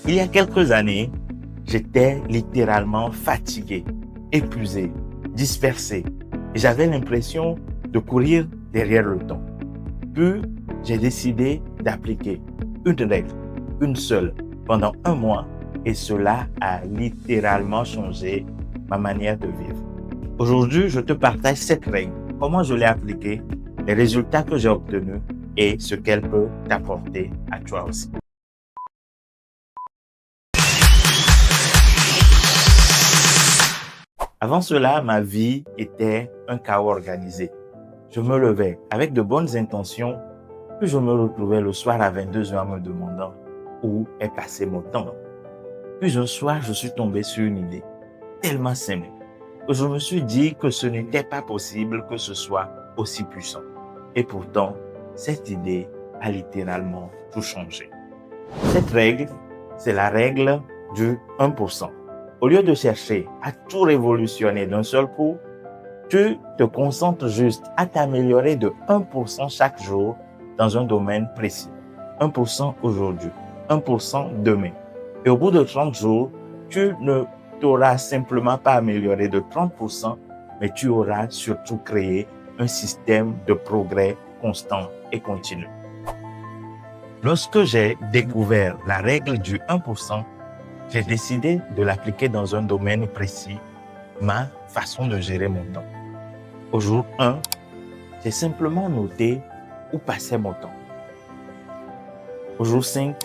Il y a quelques années, j'étais littéralement fatigué, épuisé, dispersé et j'avais l'impression de courir derrière le temps. Puis, j'ai décidé d'appliquer une règle, une seule, pendant un mois et cela a littéralement changé ma manière de vivre. Aujourd'hui, je te partage cette règle, comment je l'ai appliquée, les résultats que j'ai obtenus et ce qu'elle peut t'apporter à toi aussi. Avant cela, ma vie était un chaos organisé. Je me levais avec de bonnes intentions, puis je me retrouvais le soir à 22 heures me demandant où est passé mon temps. Puis un soir, je suis tombé sur une idée tellement simple que je me suis dit que ce n'était pas possible que ce soit aussi puissant. Et pourtant, cette idée a littéralement tout changé. Cette règle, c'est la règle du 1%. Au lieu de chercher à tout révolutionner d'un seul coup, tu te concentres juste à t'améliorer de 1% chaque jour dans un domaine précis. 1% aujourd'hui, 1% demain. Et au bout de 30 jours, tu ne t'auras simplement pas amélioré de 30%, mais tu auras surtout créé un système de progrès constant et continu. Lorsque j'ai découvert la règle du 1%, j'ai décidé de l'appliquer dans un domaine précis, ma façon de gérer mon temps. Au jour 1, j'ai simplement noté où passait mon temps. Au jour 5,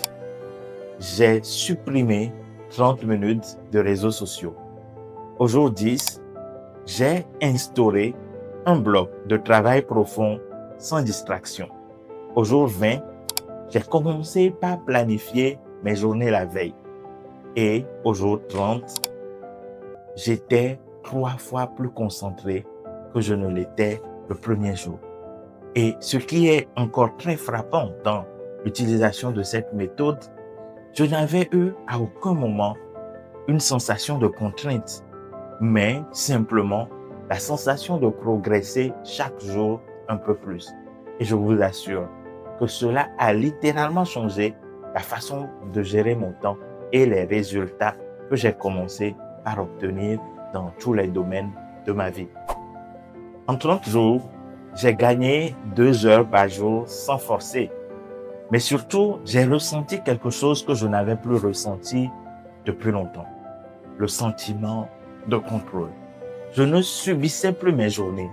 j'ai supprimé 30 minutes de réseaux sociaux. Au jour 10, j'ai instauré un bloc de travail profond sans distraction. Au jour 20, j'ai commencé par planifier mes journées la veille. Et au jour 30, j'étais 3 fois plus concentré que je ne l'étais le premier jour. Et ce qui est encore très frappant dans l'utilisation de cette méthode, je n'avais eu à aucun moment une sensation de contrainte, mais simplement la sensation de progresser chaque jour un peu plus. Et je vous assure que cela a littéralement changé la façon de gérer mon temps et les résultats que j'ai commencé par obtenir dans tous les domaines de ma vie. En 30 jours, j'ai gagné 2 heures par jour sans forcer. Mais surtout, j'ai ressenti quelque chose que je n'avais plus ressenti depuis longtemps. Le sentiment de contrôle. Je ne subissais plus mes journées,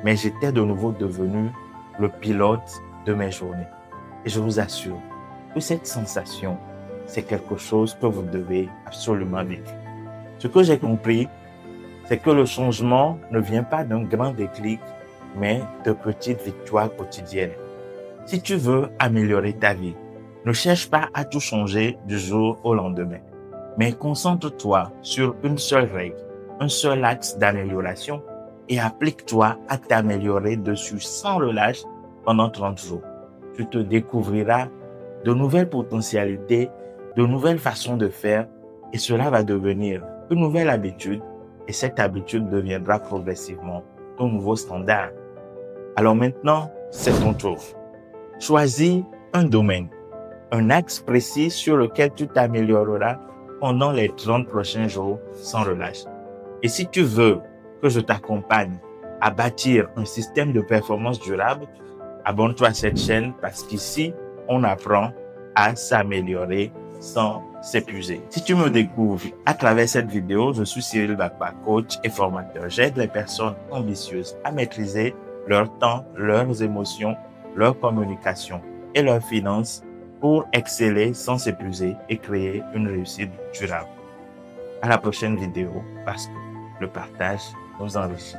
mais j'étais de nouveau devenu le pilote de mes journées. Et je vous assure que cette sensation, c'est quelque chose que vous devez absolument vivre. Ce que j'ai compris, c'est que le changement ne vient pas d'un grand déclic, mais de petites victoires quotidiennes. Si tu veux améliorer ta vie, ne cherche pas à tout changer du jour au lendemain, mais concentre-toi sur une seule règle, un seul axe d'amélioration et applique-toi à t'améliorer dessus sans relâche pendant 30 jours. Tu te découvriras de nouvelles potentialités, de nouvelles façons de faire et cela va devenir une nouvelle habitude et cette habitude deviendra progressivement ton nouveau standard. Alors maintenant, c'est ton tour. Choisis un domaine, un axe précis sur lequel tu t'amélioreras pendant les 30 prochains jours sans relâche. Et si tu veux que je t'accompagne à bâtir un système de performance durable, abonne-toi à cette chaîne parce qu'ici, on apprend à s'améliorer sans s'épuiser. Si tu me découvres à travers cette vidéo, je suis Cyril Bakpa, coach et formateur. J'aide les personnes ambitieuses à maîtriser leur temps, leurs émotions, leur communication et leurs finances pour exceller sans s'épuiser et créer une réussite durable. À la prochaine vidéo parce que le partage nous enrichit.